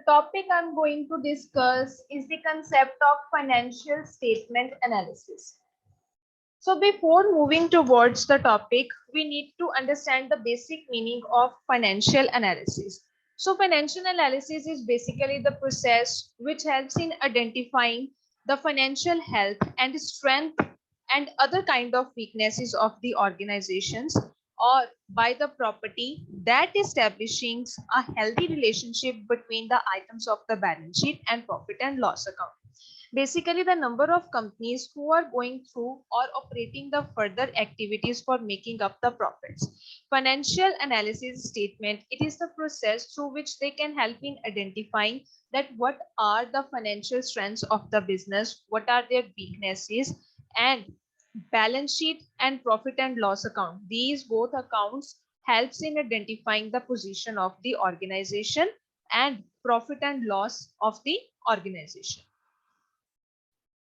topic I'm going to discuss is the concept of financial statement analysis. So before moving towards the topic, we need to understand the basic meaning of financial analysis. So financial analysis is basically the process which helps in identifying the financial health and strength and other kind of weaknesses of the organizations, or by the property that establishing a healthy relationship between the items of the balance sheet and profit and loss account. Basically, the number of companies who are going through or operating the further activities for making up the profits. Financial analysis statement, it is the process through which they can help in identifying that what are the financial strengths of the business, what are their weaknesses, and balance sheet and profit and loss account. These both accounts helps in identifying the position of the organization and profit and loss of the organization.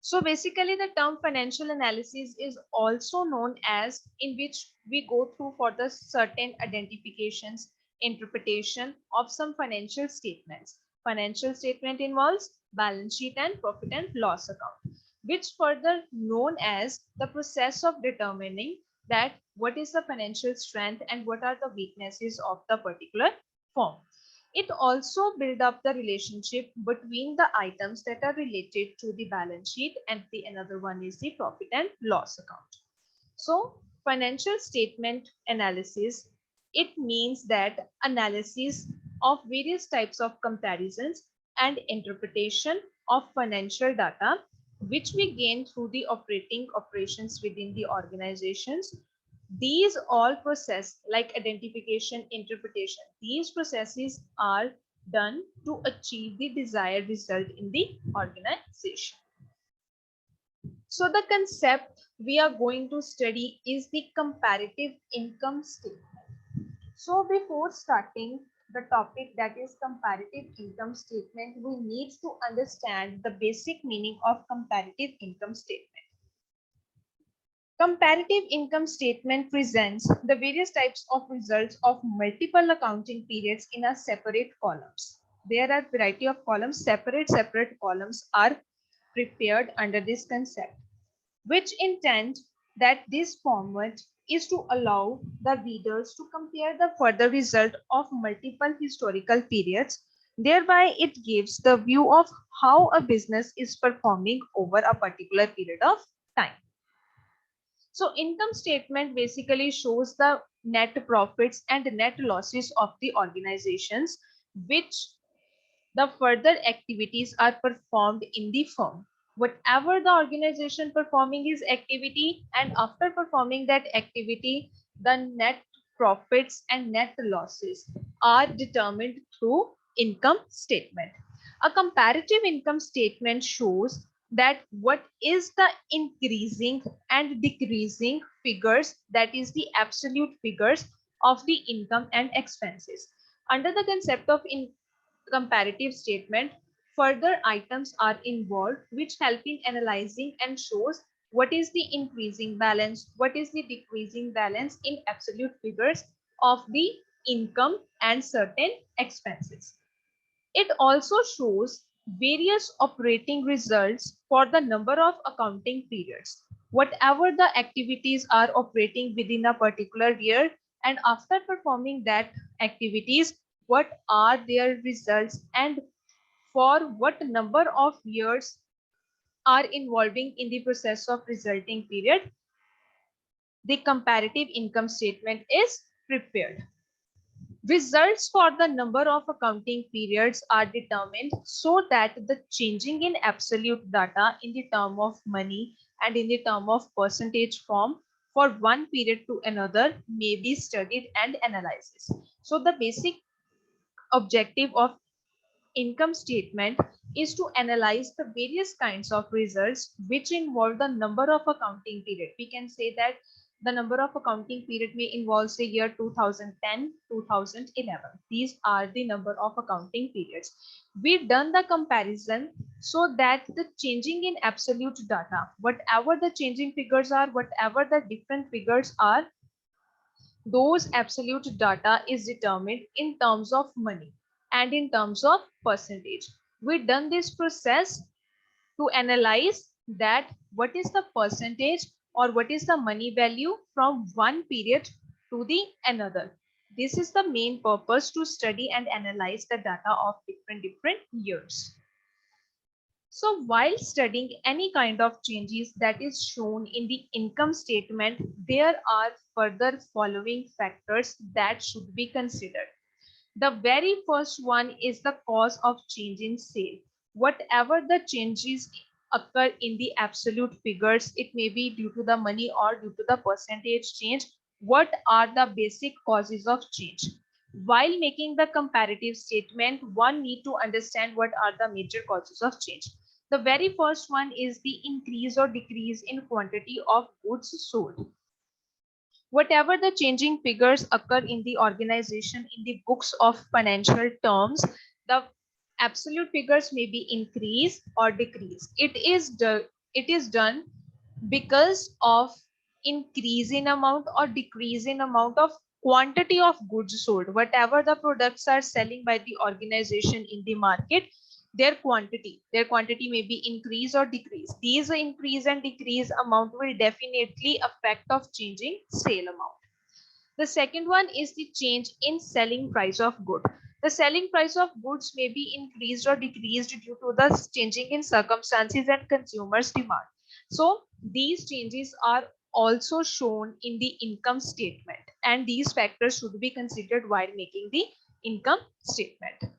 So basically the term financial analysis is also known as in which we go through for the certain identifications, interpretation of some financial statements. Financial statement involves balance sheet and profit and loss account, which further known as the process of determining that what is the financial strength and what are the weaknesses of the particular firm. It also build up the relationship between the items that are related to the balance sheet, and the another one is the profit and loss account. So financial statement analysis, it means that analysis of various types of comparisons and interpretation of financial data which we gain through the operations within the organizations. These all process like identification, interpretation, these processes are done to achieve the desired result in the organization. So the concept we are going to study is the comparative income statement. So before starting the topic, that is comparative income statement, we need to understand the basic meaning of comparative income statement. Comparative income statement presents the various types of results of multiple accounting periods in a separate columns. There are variety of columns, separate columns are prepared under this concept, which intend that this format is to allow the readers to compare the further result of multiple historical periods. Thereby, it gives the view of how a business is performing over a particular period of time. So income statement basically shows the net profits and net losses of the organizations which the further activities are performed in the firm. Whatever the organization performing is activity, and after performing that activity, the net profits and net losses are determined through income statement. A comparative income statement shows that what is the increasing and decreasing figures, that is the absolute figures of the income and expenses. Under the concept of comparative statement, further items are involved which help in analyzing and shows what is the increasing balance, what is the decreasing balance in absolute figures of the income and certain expenses. It also shows various operating results for the number of accounting periods. Whatever the activities are operating within a particular year, and after performing that activities, what are their results and for what number of years are involving in the process of resulting period, the comparative income statement is prepared. Results for the number of accounting periods are determined so that the changing in absolute data in the term of money and in the term of percentage form for one period to another may be studied and analyzed. So the basic objective of income statement is to analyze the various kinds of results which involve the number of accounting period. We can say that the number of accounting period may involve say year 2010, 2011. These are the number of accounting periods. We've done the comparison so that the changing in absolute data, whatever the changing figures are, whatever the different figures are, those absolute data is determined in terms of money. and in terms of percentage. We done this process to analyze that what is the percentage or what is the money value from one period to the another. This is the main purpose, to study and analyze the data of different years. So while studying any kind of changes that is shown in the income statement, there are further following factors that should be considered. The very first one is the cause of change in sale. Whatever the changes occur in the absolute figures, it may be due to the money or due to the percentage change. What are the basic causes of change? While making the comparative statement, one need to understand what are the major causes of change. The very first one is the increase or decrease in quantity of goods sold. Whatever the changing figures occur in the organization in the books of financial terms, the absolute figures may be increase or decrease. It is done because of increase in amount or decrease in amount of quantity of goods sold. Whatever the products are selling by the organization in the market, their quantity may be increase or decrease. These increase and decrease amount will definitely affect of changing sale amount. The second one is the change in selling price of good. The selling price of goods may be increased or decreased due to the changing in circumstances and consumers demand. So these changes are also shown in the income statement, and these factors should be considered while making the income statement.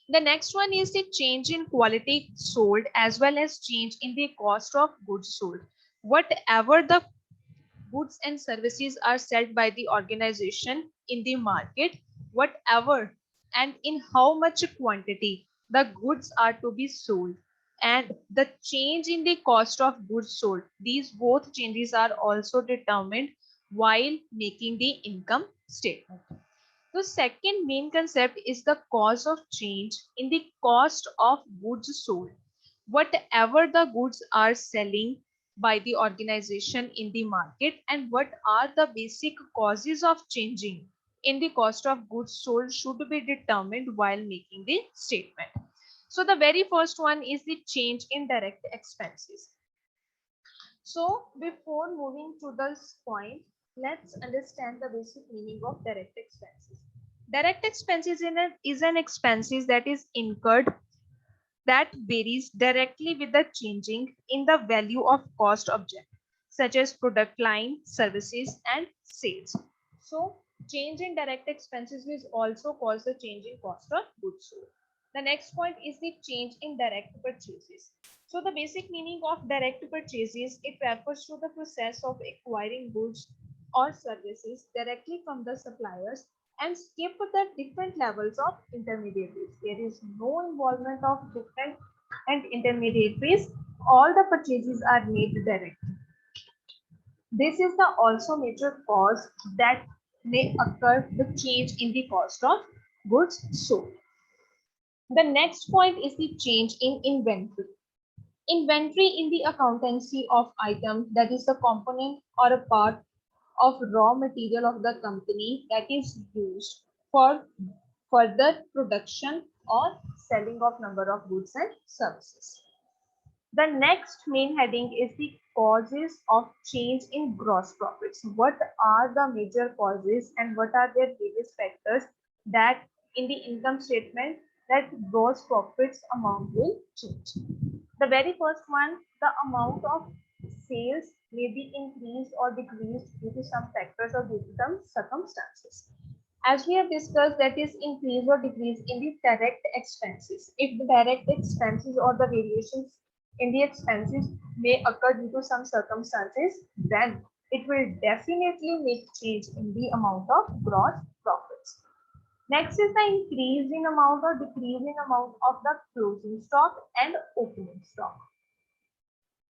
The next one is the change in quality sold as well as change in the cost of goods sold. Whatever the goods and services are sold by the organization in the market, whatever and in how much quantity the goods are to be sold, and the change in the cost of goods sold, these both changes are also determined while making the income statement. The second main concept is the cause of change in the cost of goods sold. Whatever the goods are selling by the organization in the market, and what are the basic causes of changing in the cost of goods sold should be determined while making the statement. So the very first one is the change in direct expenses. So before moving to this point, let's understand the basic meaning of direct expenses. Direct expenses is an expenses that is incurred that varies directly with the changing in the value of cost object, such as product line, services, and sales. So change in direct expenses will also cause the change in cost of goods sold. The next point is the change in direct purchases. So the basic meaning of direct purchases, it refers to the process of acquiring goods or services directly from the suppliers and skip the different levels of intermediaries. There is no involvement of different and intermediaries. All the purchases are made directly. This is the also major cause that may occur the change in the cost of goods sold. The next point is the change in inventory. Inventory in the accountancy of item, that is the component or a part of raw material of the company that is used for further production or selling of number of goods and services. The next main heading is the causes of change in gross profits. What are the major causes and what are their various factors that in the income statement that gross profits amount will change? The very first one, the amount of sales may be increased or decreased due to some factors or due to some circumstances. As we have discussed, that is increase or decrease in the direct expenses. If the direct expenses or the variations in the expenses may occur due to some circumstances, then it will definitely make change in the amount of gross profits. Next is the increase in amount or decrease in amount of the closing stock and opening stock.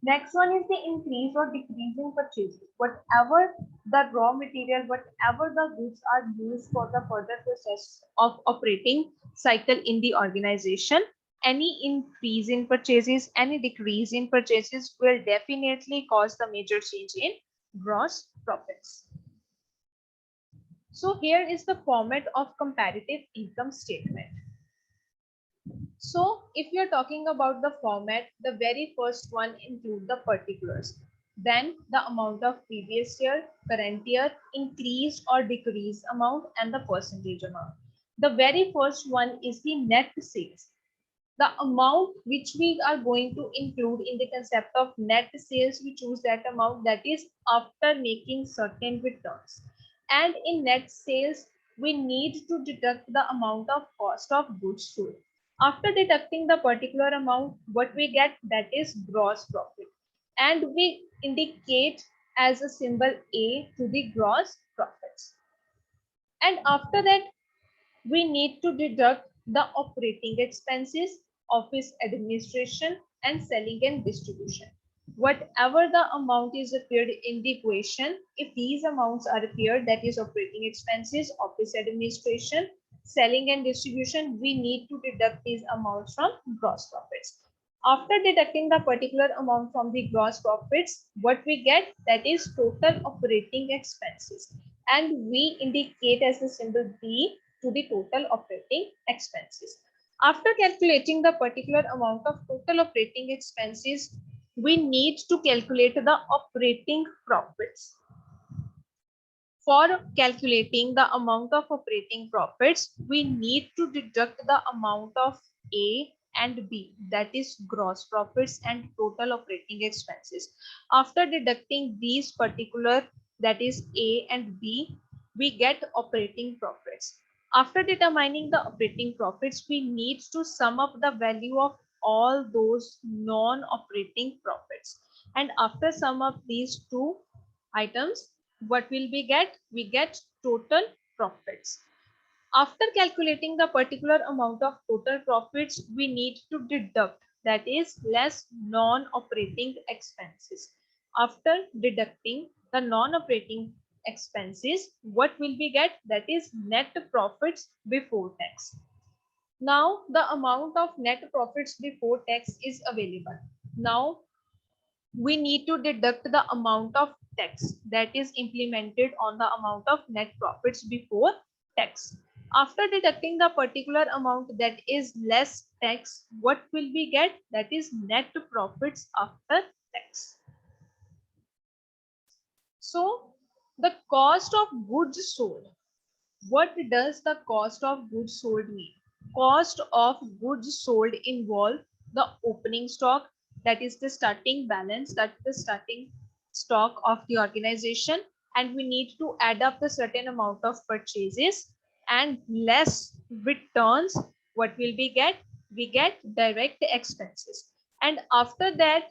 Next one is the increase or decrease in purchases. Whatever the raw material, whatever the goods are used for the further process of operating cycle in the organization, any increase in purchases, any decrease in purchases will definitely cause the major change in gross profits. So here is the format of comparative income statement. So if you're talking about the format, the very first one include the particulars. Then the amount of previous year, current year, increased or decreased amount, and the percentage amount. The very first one is the net sales. The amount which we are going to include in the concept of net sales, we choose that amount that is after making certain returns. And in net sales, we need to deduct the amount of cost of goods sold. After deducting the particular amount, what we get, that is gross profit. And we indicate as a symbol A to the gross profits. And after that, we need to deduct the operating expenses, office administration, and selling and distribution. Whatever the amount is appeared in the equation, if these amounts are appeared, that is operating expenses, office administration, selling and distribution, we need to deduct these amounts from gross profits. After deducting the particular amount from the gross profits, what we get, that is total operating expenses, and we indicate as the symbol B to the total operating expenses. After calculating the particular amount of total operating expenses, we need to calculate the operating profits. For calculating the amount of operating profits, we need to deduct the amount of A and B, that is gross profits and total operating expenses. After deducting these particular, that is A and B, we get operating profits. After determining the operating profits, we need to sum up the value of all those non-operating profits. And after sum up these two items, what will we get? We get total profits. After calculating the particular amount of total profits, we need to deduct, that is less non-operating expenses. After deducting the non-operating expenses, what will we get? That is net profits before tax. Now the amount of net profits before tax is available. Now we need to deduct the amount of tax that is implemented on the amount of net profits before tax. After deducting the particular amount that is less tax, what will we get? That is net profits after tax. So the cost of goods sold. What does the cost of goods sold mean? Cost of goods sold involve the opening stock, that is the starting balance, that is the starting stock of the organization, and we need to add up the certain amount of purchases and less returns. What will we get? We get direct expenses, and after that,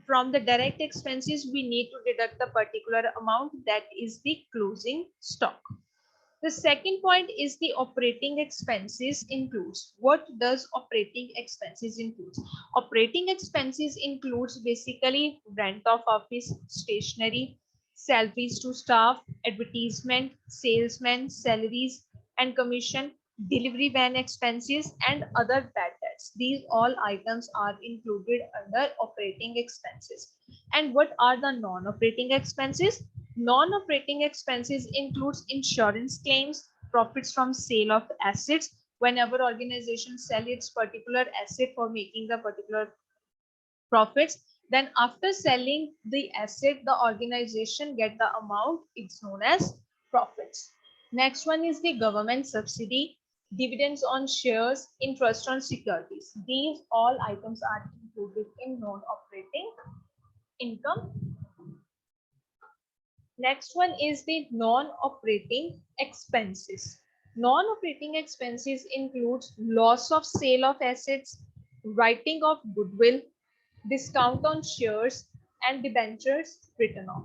from the direct expenses, we need to deduct the particular amount that is the closing stock. The second point is the operating expenses includes. What does operating expenses includes? Operating expenses includes basically rent of office, stationery, salaries to staff, advertisement, salesmen, salaries and commission, delivery van expenses, and other bad debts. These all items are included under operating expenses. And what are the non-operating expenses? Non-operating expenses includes insurance claims, profits from sale of assets. Whenever organization sell its particular asset for making the particular profits, then after selling the asset, the organization get the amount, it's known as profits. Next one is the government subsidy, dividends on shares, interest on securities. These all items are included in non-operating income. Next one is the non-operating expenses. Non-operating expenses includes loss of sale of assets, writing of goodwill, discount on shares, and debentures written off.